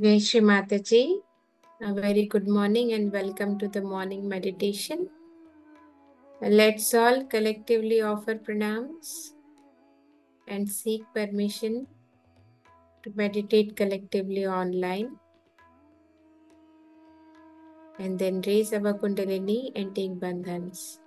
Shri Mataji, a very good morning and welcome to the morning meditation. Let's all collectively offer pranams and seek permission to meditate collectively online. And then raise our Kundalini and take bandhans.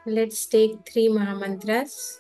Let's take 3 Mahamantras.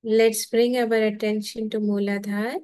Let's bring our attention to Mooladhara.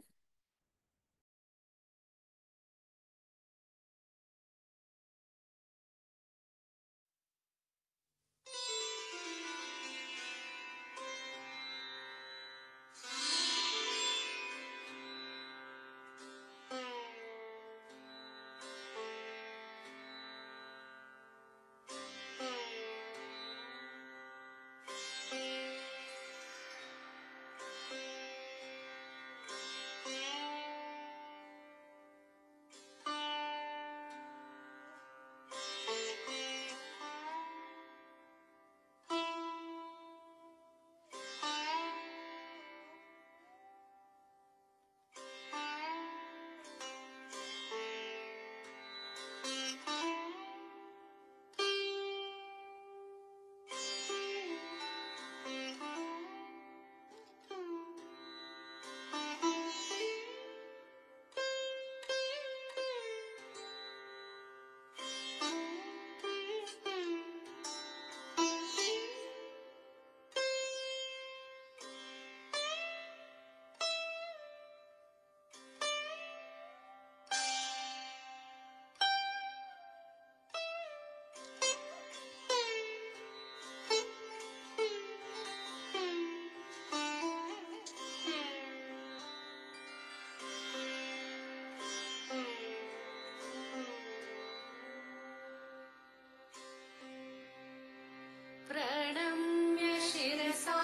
प्रणम्य शिरसा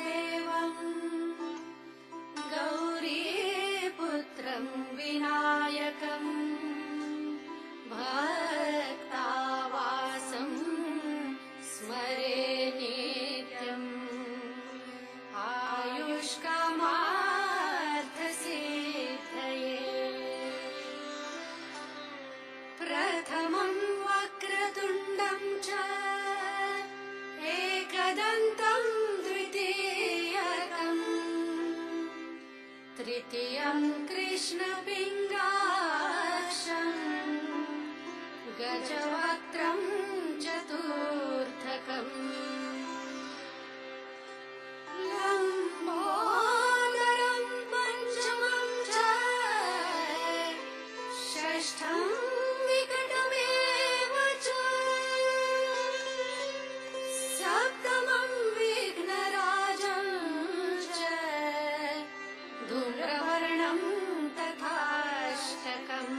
देवं गौरीपुत्रं विनायकं भक्तावासं स्मरे नित्यम् आयुष्कामार्थसिद्धये प्रथमं वक्रतुण्डं च एकदन्तं द्वितीयकम् तृतीयं कृष्णपिङ्गाक्षं गजवक्त्रं चतुर्थकम् लम्बोदरं पञ्चमं च षष्ठं विकटमेव च सप्तमं विघ्नराजं च धूम्रवर्णं तथाष्टकम्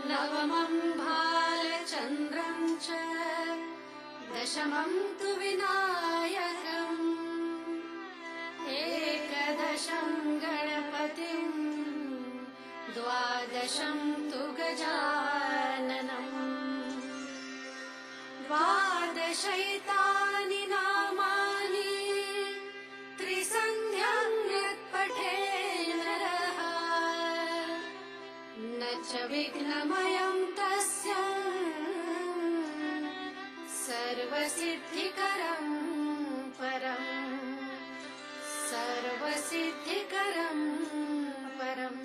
नवमं भालचन्द्रं च दशमं तु विनायकम् एकदशं गणपतिं द्वादशं तु गजाननम् द्वादशैतानि नामानि त्रिसन्ध्यं यत्पठे नरः न च विघ्नमयं तस्य सर्वसिद्धिकरं परम् सर्वसिद्धिकरं परम्।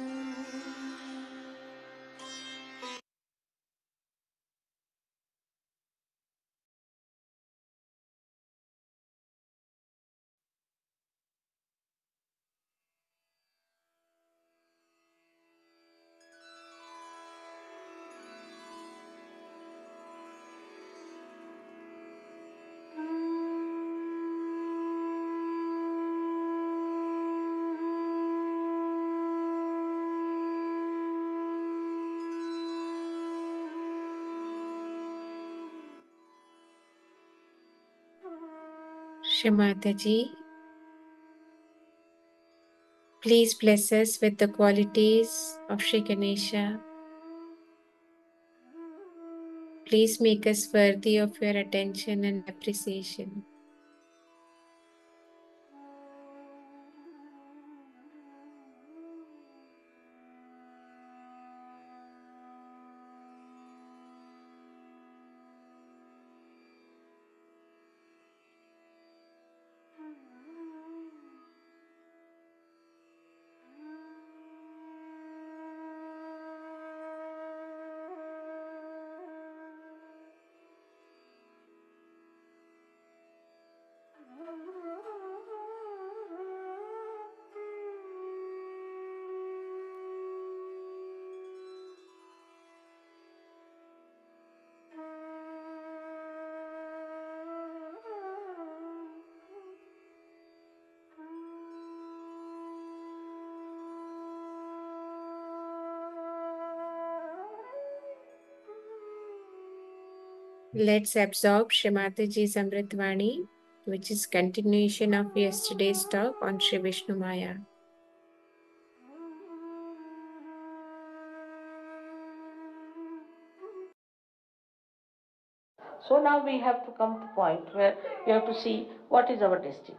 Shri Mataji, please bless us with the qualities of Shri Ganesha. Please make us worthy of your attention and appreciation. Let's absorb Shri Mataji's Amritvani, which is continuation of yesterday's talk on Shri Vishnu Maya. So now we have to come to the point where we have to see what is our destiny.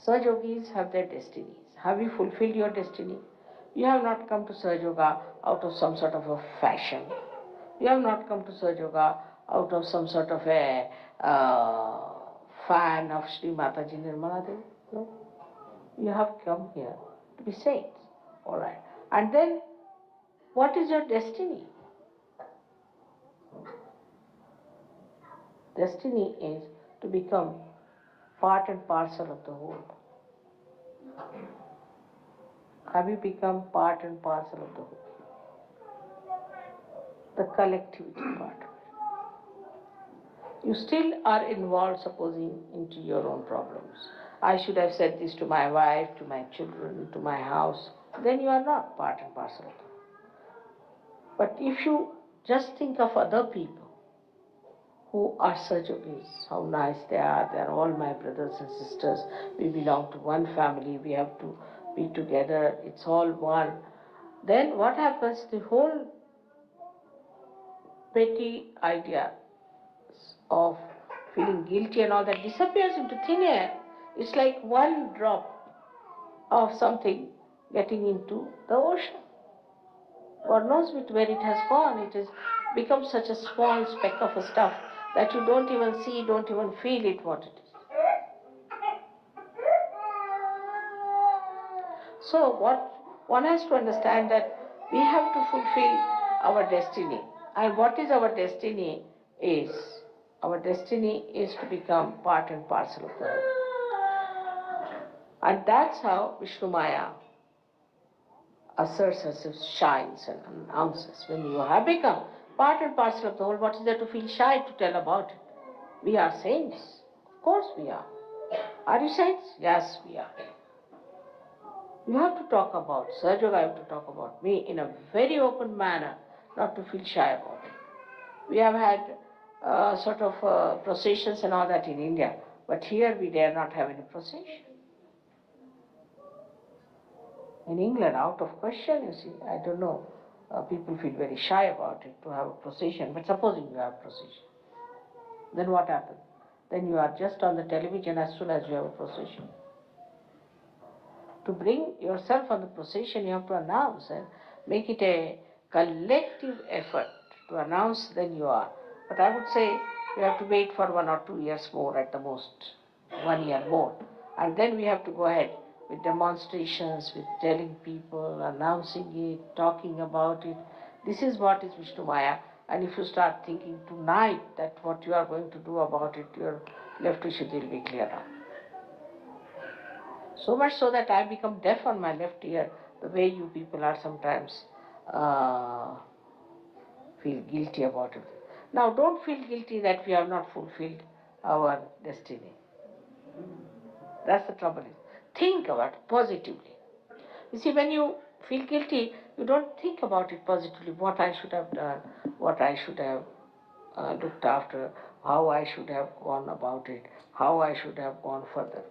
Sahaja Yogis have their destinies. Have you fulfilled your destiny? You have not come to Sahaja Yoga out of some sort of a fashion. You have not come to Sahaja Yoga out of some sort of a fan of Shri Mataji Nirmala Devi. No. You have come here to be saints. Alright. And then, what is your destiny? Destiny is to become part and parcel of the whole. Have you become part and parcel of the whole? The collectivity part. You still are involved, supposing, into your own problems. I should have said this to my wife, to my children, to my house. Then you are not part and parcel of them. But if you just think of other people who are such yogis, how nice they are all my brothers and sisters, we belong to one family, we have to be together, it's all one. Then what happens? The whole petty idea of feeling guilty and all that disappears into thin air. It's like one drop of something getting into the ocean. God knows where it has gone. It has become such a small speck of a stuff that you don't even see, don't even feel it what it is. So what one has to understand that we have to fulfill our destiny. And what is our destiny is, our destiny is to become part and parcel of the whole. And that's how Vishnu Maya asserts herself, shines and announces. When you have become part and parcel of the whole, what is there to feel shy to tell about it? We are saints. Of course we are. Are you saints? Yes, we are. You have to talk about Sahaja Yoga, I have to talk about me in a very open manner, not to feel shy about it. We have had sort of processions and all that in India, but here we dare not have any procession. In England, out of question, you see, I don't know, people feel very shy about it to have a procession, but supposing you have a procession, then what happens? Then you are just on the television as soon as you have a procession. To bring yourself on the procession, you have to announce and make it a collective effort to announce, then you are. But I would say you have to wait for 1 or 2 years more at the most, 1 year more. And then we have to go ahead with demonstrations, with telling people, announcing it, talking about it. This is what is Vishnu Maya. And if you start thinking tonight that what you are going to do about it, your left Vishuddhi will be cleared up. So much so that I become deaf on my left ear, the way you people are sometimes feel guilty about it. Now don't feel guilty that we have not fulfilled our destiny. That's the trouble. Think about it positively. You see, when you feel guilty, you don't think about it positively, what I should have done, what I should have looked after, how I should have gone about it, how I should have gone further.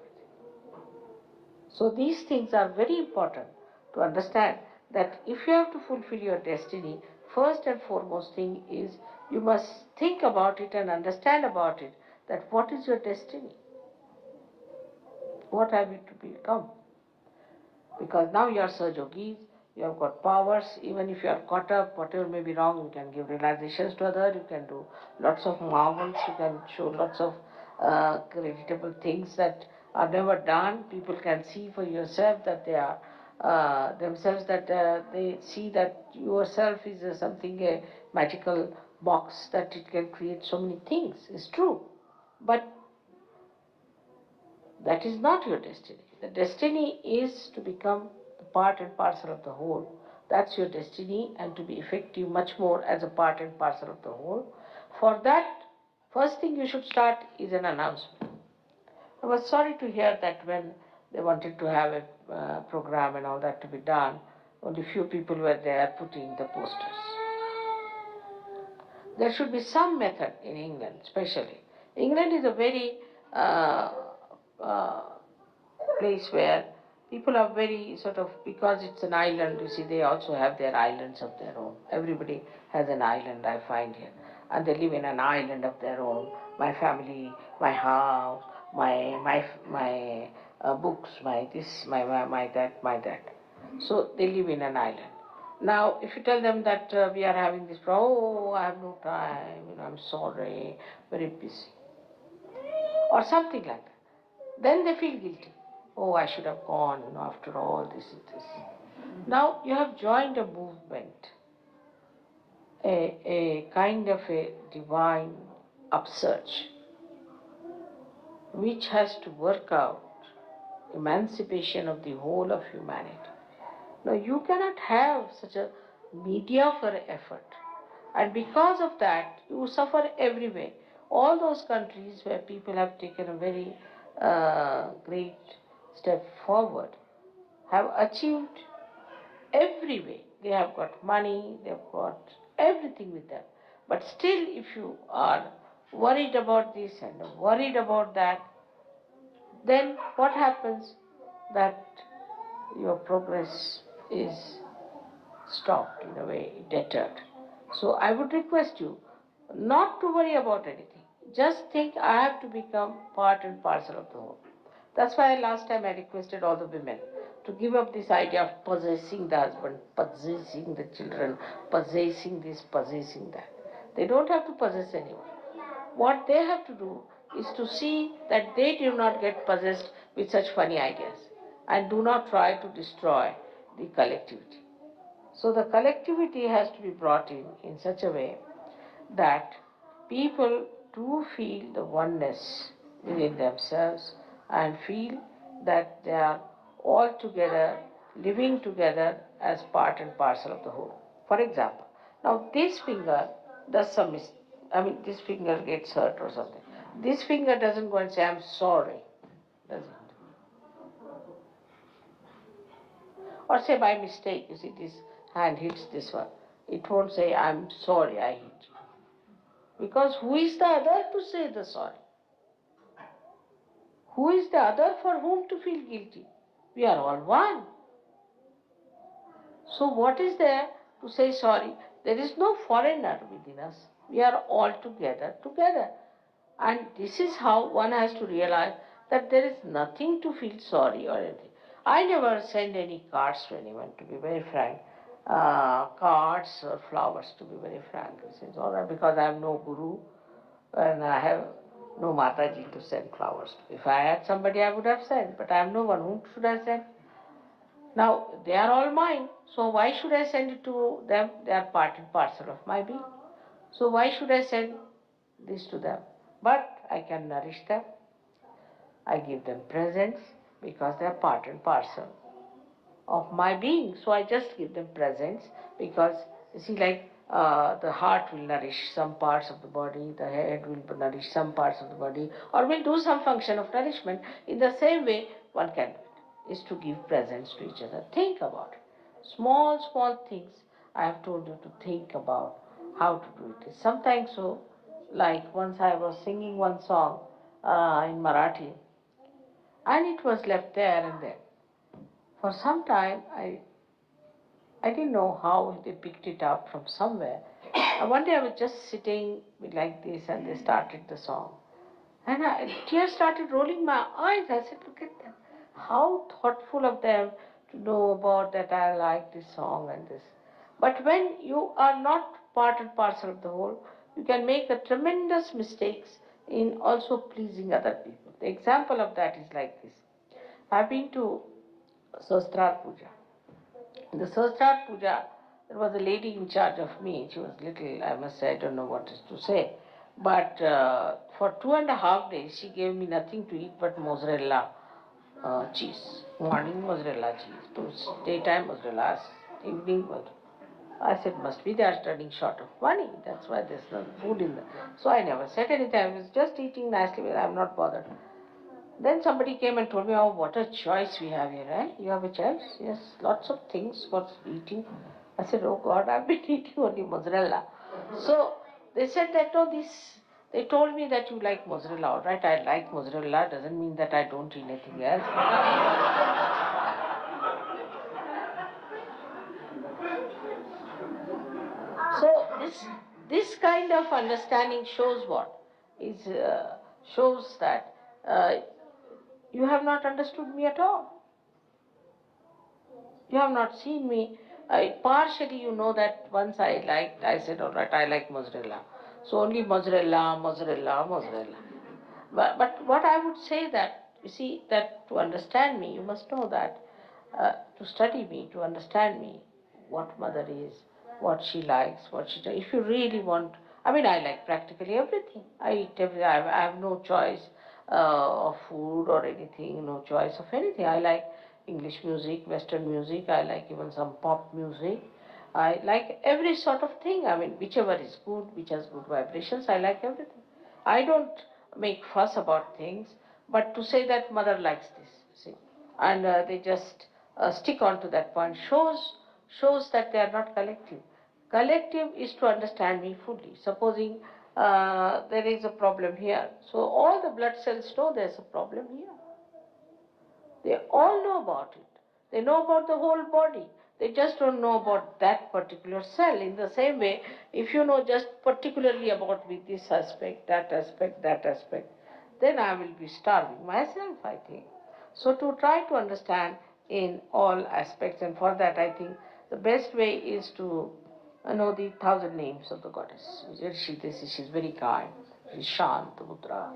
So these things are very important to understand, that if you have to fulfill your destiny, first and foremost thing is you must think about it and understand about it, that what is your destiny? What have you to become? Because now you are Sahaja Yogis, you have got powers, even if you are caught up, whatever may be wrong, you can give realizations to others, you can do lots of marvels, you can show lots of creditable things that are never done. People can see for yourself that they are themselves, that they see that yourself is something, a magical box, that it can create so many things. It's true. But that is not your destiny. The destiny is to become the part and parcel of the whole. That's your destiny, and to be effective much more as a part and parcel of the whole. For that, first thing you should start is an announcement. I was sorry to hear that when they wanted to have a program and all that to be done, only few people were there putting the posters. There should be some method in England, especially. England is a very place where people are very sort of, because it's an island, you see, they also have their islands of their own. Everybody has an island, I find here. And they live in an island of their own. My family, my house, my books, my this, my that, my that. So they live in an island. Now, if you tell them that we are having this problem, oh, I have no time, I'm sorry, very busy, or something like that, then they feel guilty. Oh, I should have gone, after all this and this. Now, you have joined a movement, a kind of a divine upsurge, which has to work out emancipation of the whole of humanity. Now, you cannot have such a mediocre effort. And because of that, you suffer everywhere. All those countries where people have taken a very great step forward have achieved every way. They have got money, they have got everything with them. But still, if you are worried about this and worried about that, then what happens? That your progress is stopped, in a way, deterred. So I would request you not to worry about anything. Just think, I have to become part and parcel of the whole. That's why last time I requested all the women to give up this idea of possessing the husband, possessing the children, possessing this, possessing that. They don't have to possess anyone. What they have to do is to see that they do not get possessed with such funny ideas and do not try to destroy the collectivity. So the collectivity has to be brought in such a way that people do feel the oneness within themselves and feel that they are all together, living together as part and parcel of the whole. For example, now this finger does some this finger gets hurt or something. This finger doesn't go and say, I'm sorry, does it? Or say by mistake, you see, this hand hits this one. It won't say, I'm sorry I hit you. Because who is the other to say the sorry? Who is the other for whom to feel guilty? We are all one. So what is there to say sorry? There is no foreigner within us. We are all together. And this is how one has to realize that there is nothing to feel sorry or anything. I never send any cards to anyone, to be very frank. Cards or flowers, to be very frank. It's all right, because I have no guru and I have no Mataji to send flowers to. If I had somebody, I would have sent, but I have no one. Whom should I send? Now, they are all mine, so why should I send it to them? They are part and parcel of my being. So why should I send this to them? But I can nourish them. I give them presents because they are part and parcel of my being. So I just give them presents because, you see, like the heart will nourish some parts of the body, the head will nourish some parts of the body, or will do some function of nourishment. In the same way, one can do it, is to give presents to each other. Think about it. Small things I have told you to think about how to do it. It's sometimes so, like once I was singing one song in Marathi, and it was left there and there. For some time, I didn't know how they picked it up from somewhere. And one day I was just sitting like this and they started the song. And tears started rolling my eyes. I said, look at them. How thoughtful of them to know about that I like this song and this. But when you are not part and parcel of the whole, you can make a tremendous mistakes in also pleasing other people. The example of that is like this. I've been to Sastrar Puja. In the Sastrar Puja, there was a lady in charge of me. She was little, I must say, I don't know what to say. But for 2.5 days, she gave me nothing to eat but mozzarella cheese. Morning mozzarella cheese, daytime mozzarella, evening mozzarella. I said, must be they are running short of money. That's why there's no food in there. So I never said anything. I was just eating nicely, but I'm not bothered. Then somebody came and told me, oh, what a choice we have here, eh? You have a choice? Yes, lots of things for eating. I said, oh God, I've been eating only mozzarella. So they said that, no, they told me that you like mozzarella. All right, I like mozzarella, doesn't mean that I don't eat anything else. So this kind of understanding shows what? Shows that you have not understood me at all. You have not seen me. Partially you know that once I said, all right, I like mozzarella. So only mozzarella, mozzarella, mozzarella. But what I would say that, you see, that to understand me, you must know that to study me, to understand me, what mother is, what she likes, what she does. If you really want, I mean, I like practically everything. I eat everything. I have no choice of food or anything, no choice of anything. I like English music, Western music. I like even some pop music. I like every sort of thing. I mean, whichever is good, which has good vibrations, I like everything. I don't make fuss about things, but to say that mother likes this, see, and they just stick on to that point shows that they are not collective. Collective is to understand me fully. Supposing there is a problem here, so all the blood cells know there's a problem here. They all know about it. They know about the whole body. They just don't know about that particular cell. In the same way, if you know just particularly about me this aspect, that aspect, that aspect, then I will be starving myself, I think. So to try to understand in all aspects, and for that I think the best way is to know the 1,000 names of the goddess. She's very kind. She's Shant Mudra.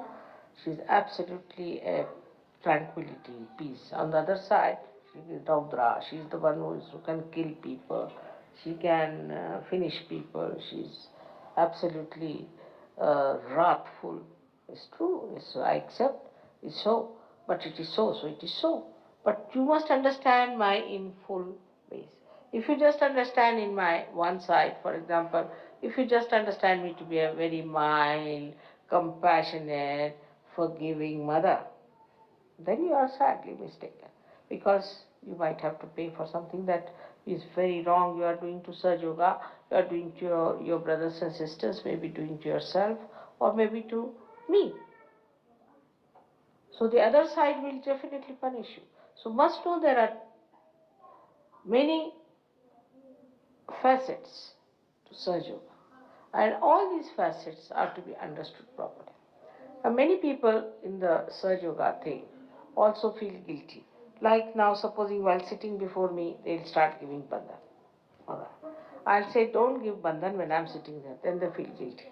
She's absolutely a tranquility, peace. On the other side, she is Raudra. She is the one who can kill people. She can finish people. She's absolutely wrathful. It's true. I accept. It's so. But it is so. So it is so. But you must understand my in full ways. If you just understand in my one side, for example, if you just understand me to be a very mild, compassionate, forgiving mother, then you are sadly mistaken, because you might have to pay for something that is very wrong. You are doing to Sahaja Yoga, you are doing to your brothers and sisters, maybe doing to yourself, or maybe to me. So the other side will definitely punish you. So must know there are many facets to Sahaja Yoga, and all these facets are to be understood properly. Many people in the Sahaja Yoga thing also feel guilty. Like now, supposing while sitting before me, they'll start giving bandhan. Alright. I'll say, don't give bandhan when I'm sitting there. Then they feel guilty.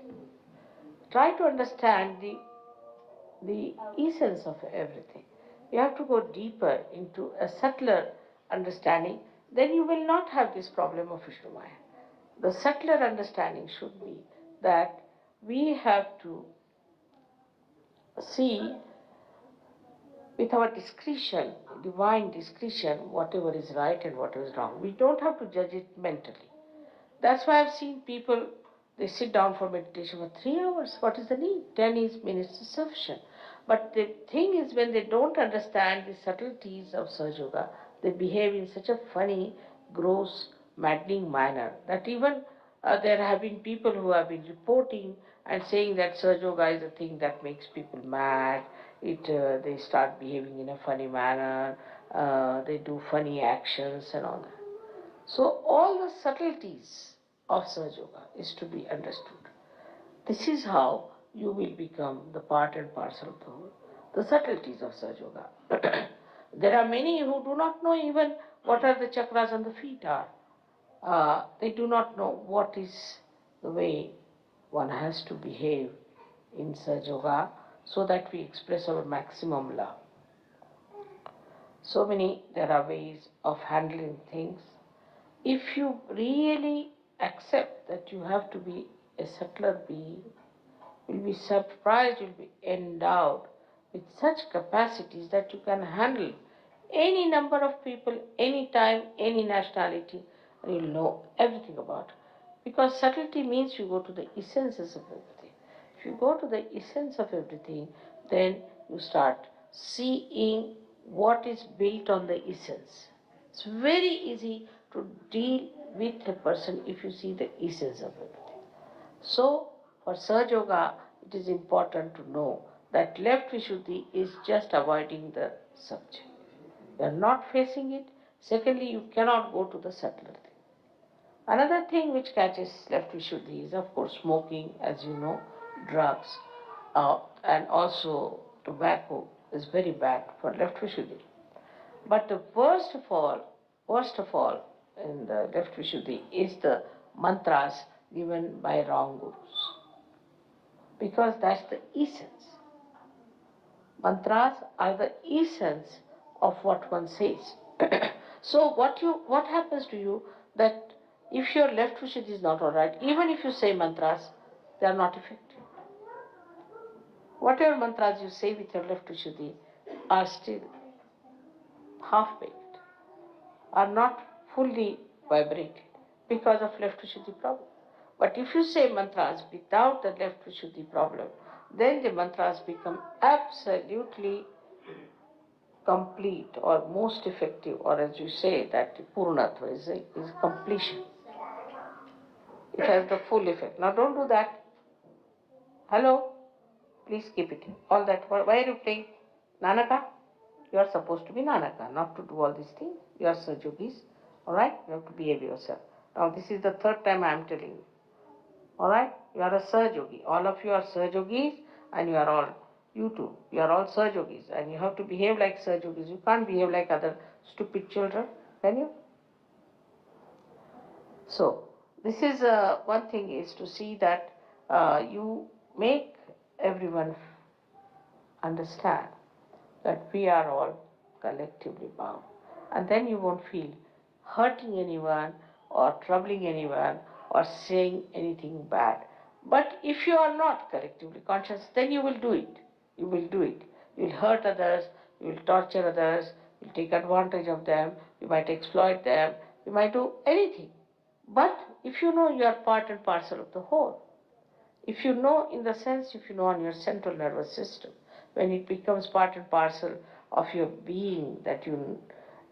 Try to understand the essence of everything. You have to go deeper into a subtler understanding. Then you will not have this problem of Vishnu Maya. The subtler understanding should be that we have to see with our discretion, divine discretion, whatever is right and whatever is wrong. We don't have to judge it mentally. That's why I've seen people, they sit down for meditation for 3 hours. What is the need? 10 minutes is sufficient. But the thing is, when they don't understand the subtleties of Sahaja Yoga, they behave in such a funny, gross, maddening manner that even there have been people who have been reporting and saying that Sahaja Yoga is a thing that makes people mad. They start behaving in a funny manner. They do funny actions and all that. So all the subtleties of Sahaja Yoga is to be understood. This is how you will become the part and parcel of the whole. The subtleties of Sahaja Yoga. There are many who do not know even what are the chakras on the feet are. They do not know what is the way one has to behave in Sahaja Yoga so that we express our maximum love. There are ways of handling things. If you really accept that you have to be a subtler being, you'll be surprised, you'll be endowed with such capacities that you can handle any number of people, any time, any nationality, and you'll know everything about it. Because subtlety means you go to the essences of everything. If you go to the essence of everything, then you start seeing what is built on the essence. It's very easy to deal with a person if you see the essence of everything. So, for Sahaja Yoga, it is important to know that left Vishuddhi is just avoiding the subject. You are not facing it. Secondly, you cannot go to the subtler thing. Another thing which catches left Vishuddhi is, of course, smoking, as you know, drugs, and also tobacco is very bad for left Vishuddhi. But the worst of all in the left Vishuddhi is the mantras given by wrong gurus. Because that's the essence. Mantras are the essence of what one says. So what happens to you that if your left Vishuddhi is not alright, even if you say mantras, they are not effective. Whatever mantras you say with your left Vishuddhi are still half-baked, are not fully vibrated because of left Vishuddhi problem. But if you say mantras without the left Vishuddhi problem, then the mantras become absolutely complete or most effective, or as you say, that Purnatva is completion. It has the full effect. Now don't do that. Hello? Please keep it. All that. Why are you playing Nanaka? You are supposed to be Nanaka, not to do all these things. You are Sajogis. Alright? You have to behave yourself. Now this is the third time I am telling you. Alright? You are a Sahajogi. All of you are Sahajogis, and you are all, you too, you are all Sahajogis, and you have to behave like Sahajogis. You can't behave like other stupid children, can you? So, this is one thing is to see that you make everyone understand that we are all collectively bound. And then you won't feel hurting anyone or troubling anyone or saying anything bad. But if you are not collectively conscious, then you will do it. You will do it. You will hurt others, you will torture others, you will take advantage of them, you might exploit them, you might do anything. But if you know you are part and parcel of the whole, if you know in the sense, if you know on your central nervous system, when it becomes part and parcel of your being, that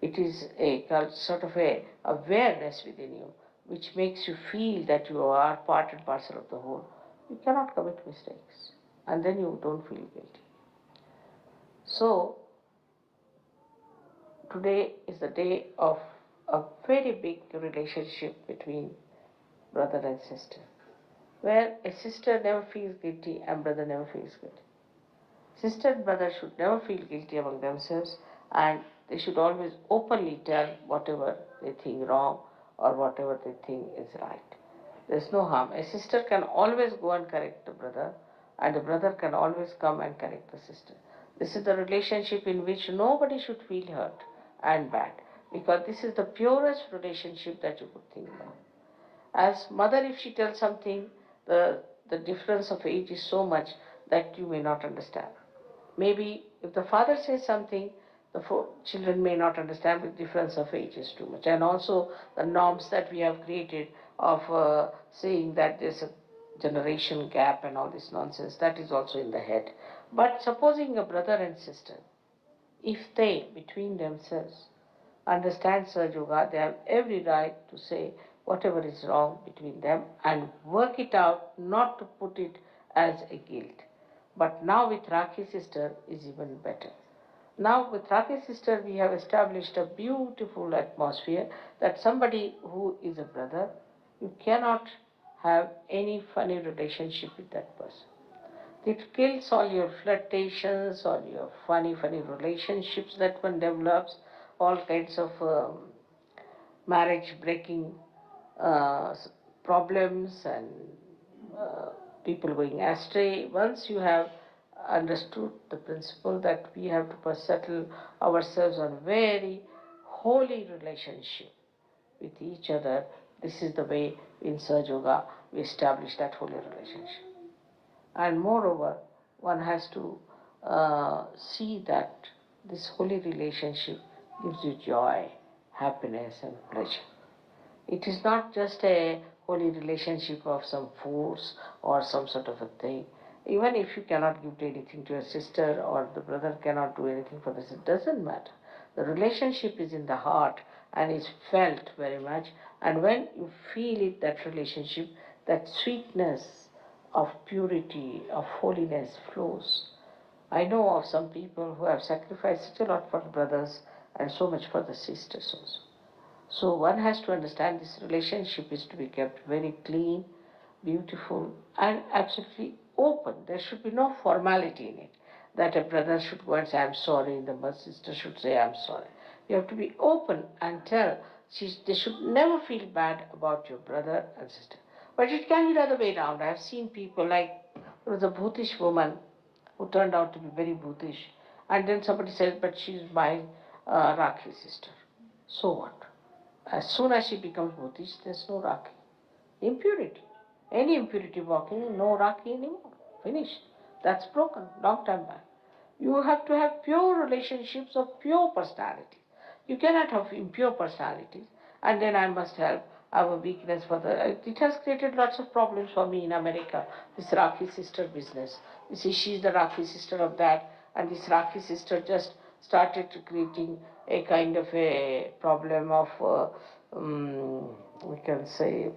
it is a sort of a awareness within you, which makes you feel that you are part and parcel of the whole, you cannot commit mistakes, and then you don't feel guilty. So, today is the day of a very big relationship between brother and sister, where a sister never feels guilty and brother never feels guilty. Sister and brother should never feel guilty among themselves, and they should always openly tell whatever they think wrong or whatever they think is right. There is no harm. A sister can always go and correct the brother, and the brother can always come and correct the sister. This is the relationship in which nobody should feel hurt and bad, because this is the purest relationship that you could think of. As mother, if she tells something, the difference of age is so much that you may not understand. Maybe if the father says something, the children may not understand, but the difference of age is too much. And also the norms that we have created of saying that there's a generation gap and all this nonsense, that is also in the head. But supposing a brother and sister, if they, between themselves, understand Sahaja Yoga, they have every right to say whatever is wrong between them and work it out, not to put it as a guilt. But now with Rakhi sister is even better. Now with Rakhi sister we have established a beautiful atmosphere that somebody who is a brother, you cannot have any funny relationship with that person. It kills all your flirtations, all your funny relationships that one develops, all kinds of marriage breaking problems and people going astray. Once you have understood the principle that we have to settle ourselves on a very holy relationship with each other, this is the way in Sahaja Yoga we establish that holy relationship. And moreover, one has to see that this holy relationship gives you joy, happiness and pleasure. It is not just a holy relationship of some force or some sort of a thing. Even if you cannot give anything to your sister or the brother cannot do anything for this, it doesn't matter. The relationship is in the heart and is felt very much. And when you feel it, that relationship, that sweetness of purity, of holiness flows. I know of some people who have sacrificed such a lot for the brothers and so much for the sisters also. So one has to understand this relationship is to be kept very clean, beautiful, and absolutely open. There should be no formality in it, that a brother should go and say, I'm sorry, the sister should say, I'm sorry. You have to be open and tell. They should never feel bad about your brother and sister. But it can be the other way around. I have seen people like, there was a Bhutish woman who turned out to be very Bhutish. And then somebody said, but she's my Rakhi sister. So what? As soon as she becomes Bhutish, there's no Rakhi. Impurity. Any impurity walking, no Rakhi anymore. Finished. That's broken. Long time back. You have to have pure relationships of pure personality. You cannot have impure personalities. And then I must have a weakness for the... It has created lots of problems for me in America, this Rakhi sister business. You see, she's the Rakhi sister of that, and this Rakhi sister just started creating a kind of a problem of, we can say,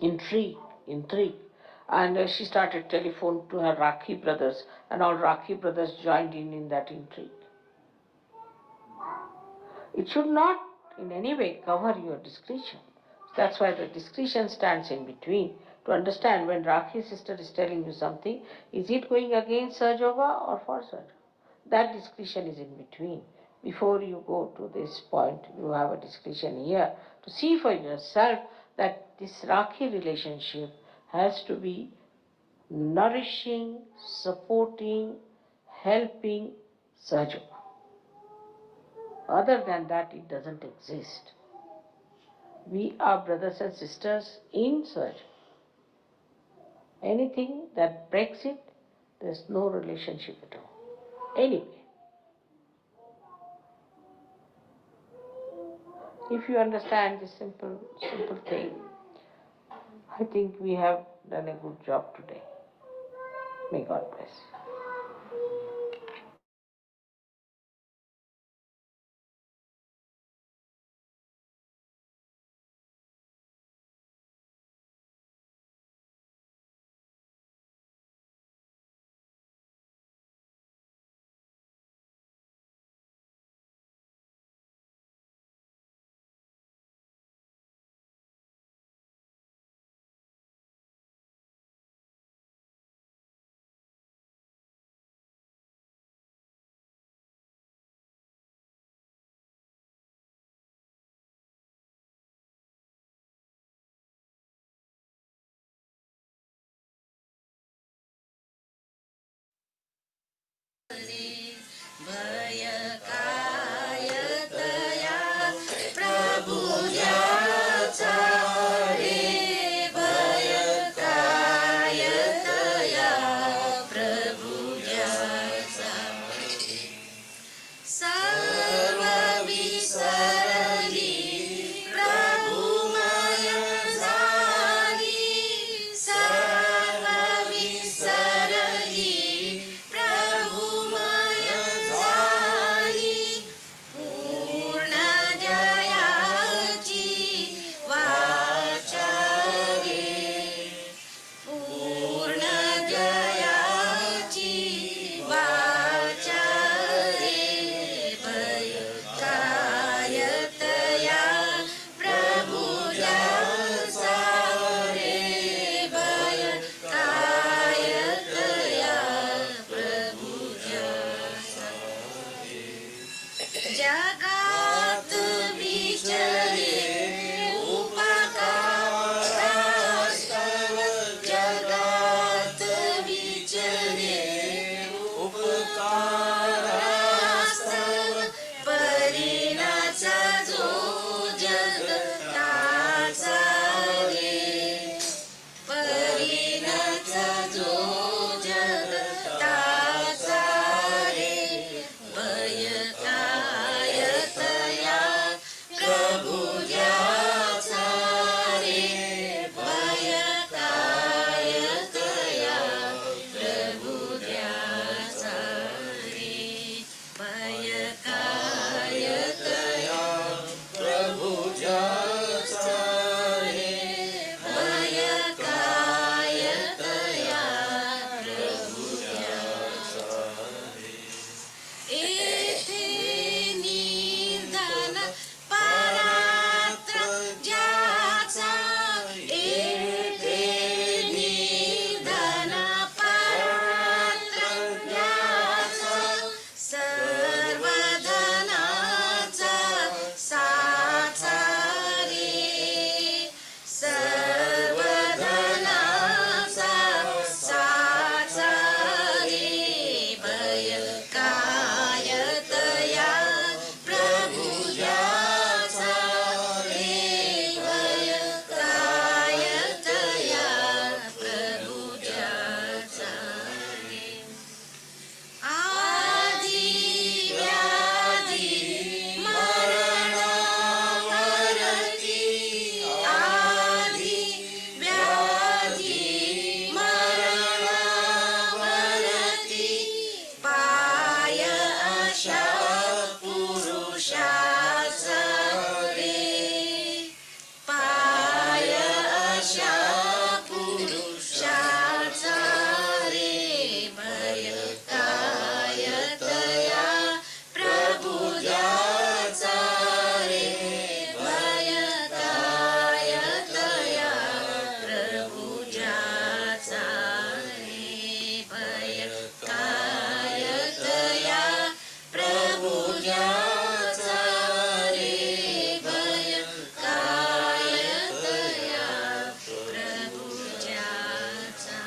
intrigue. And she started telephone to her Rakhi brothers, and all Rakhi brothers joined in that intrigue. It should not in any way cover your discretion. That's why the discretion stands in between, to understand when Rakhi sister is telling you something, is it going against Sahaja Yoga or for Sahaja Yoga? That discretion is in between. Before you go to this point, you have a discretion here to see for yourself that this Rakhi relationship has to be nourishing, supporting, helping Sahaja Yoga. Other than that, it doesn't exist. We are brothers and sisters in Sahaja Yoga. Anything that breaks it, there's no relationship at all. Anyway, if you understand this simple thing, I think we have done a good job today. May God bless you. पुरुषाचा रे भय कायतया प्रभुजाचा रे भय कायतया प्रभुजाचा रे भय कायतया प्रभुजाचा रे भय कायतया प्रभुजाचा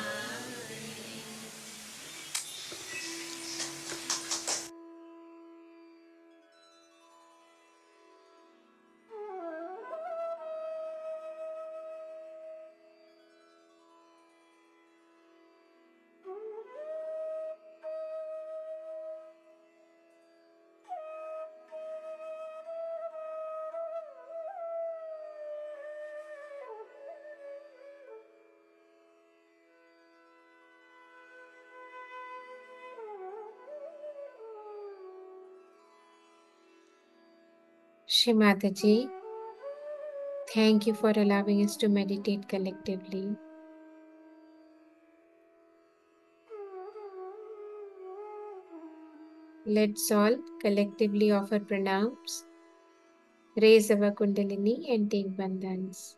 Shri Mataji, thank you for allowing us to meditate collectively. Let's all collectively offer pranams, raise our Kundalini and take bandhans.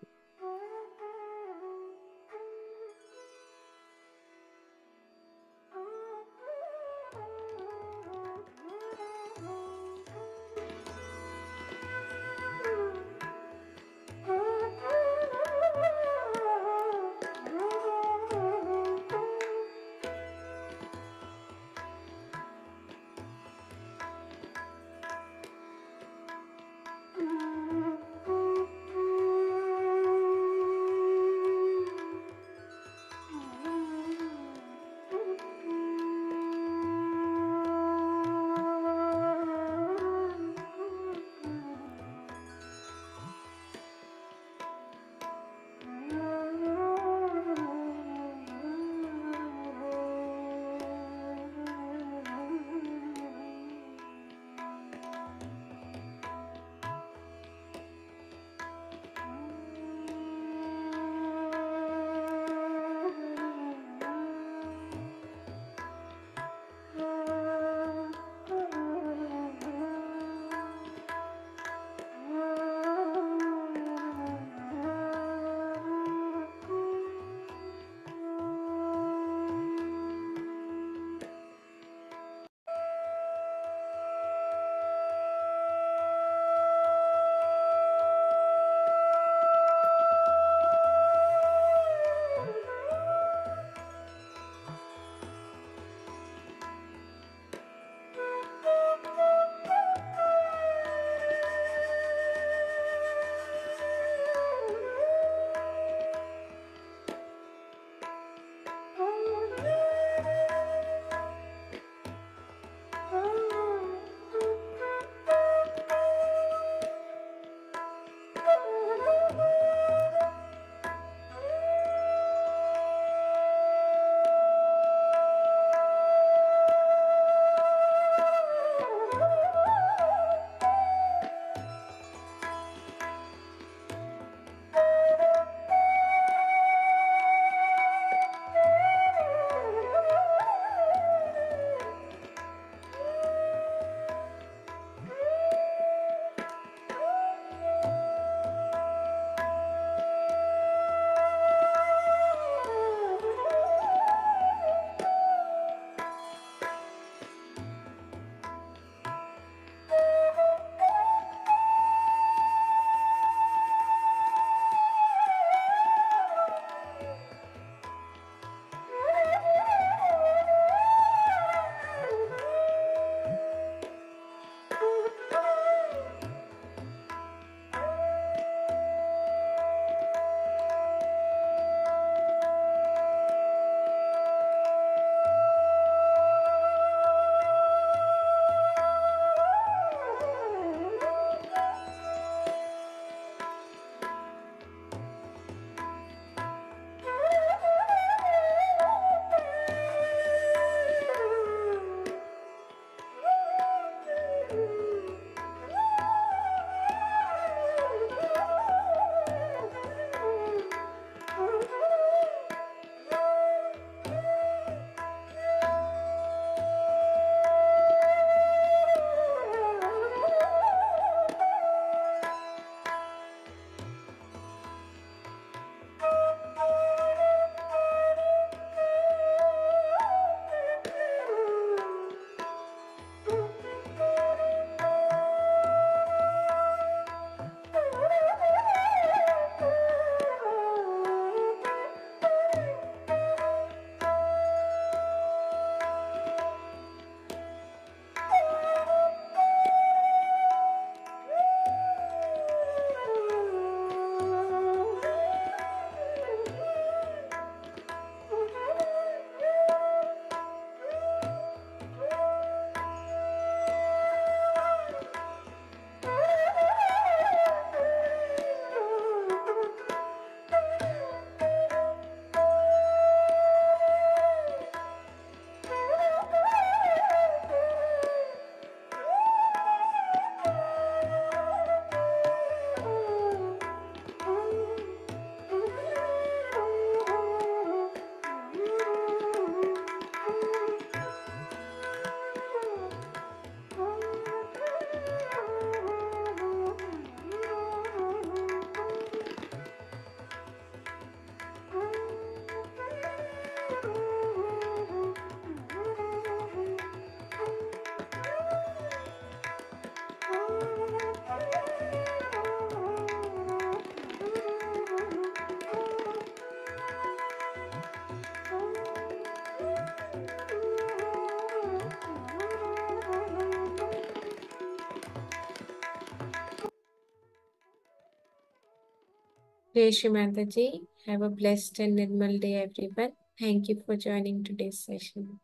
Jai Shri Mataji. Have a blessed and normal day, everyone. Thank you for joining today's session.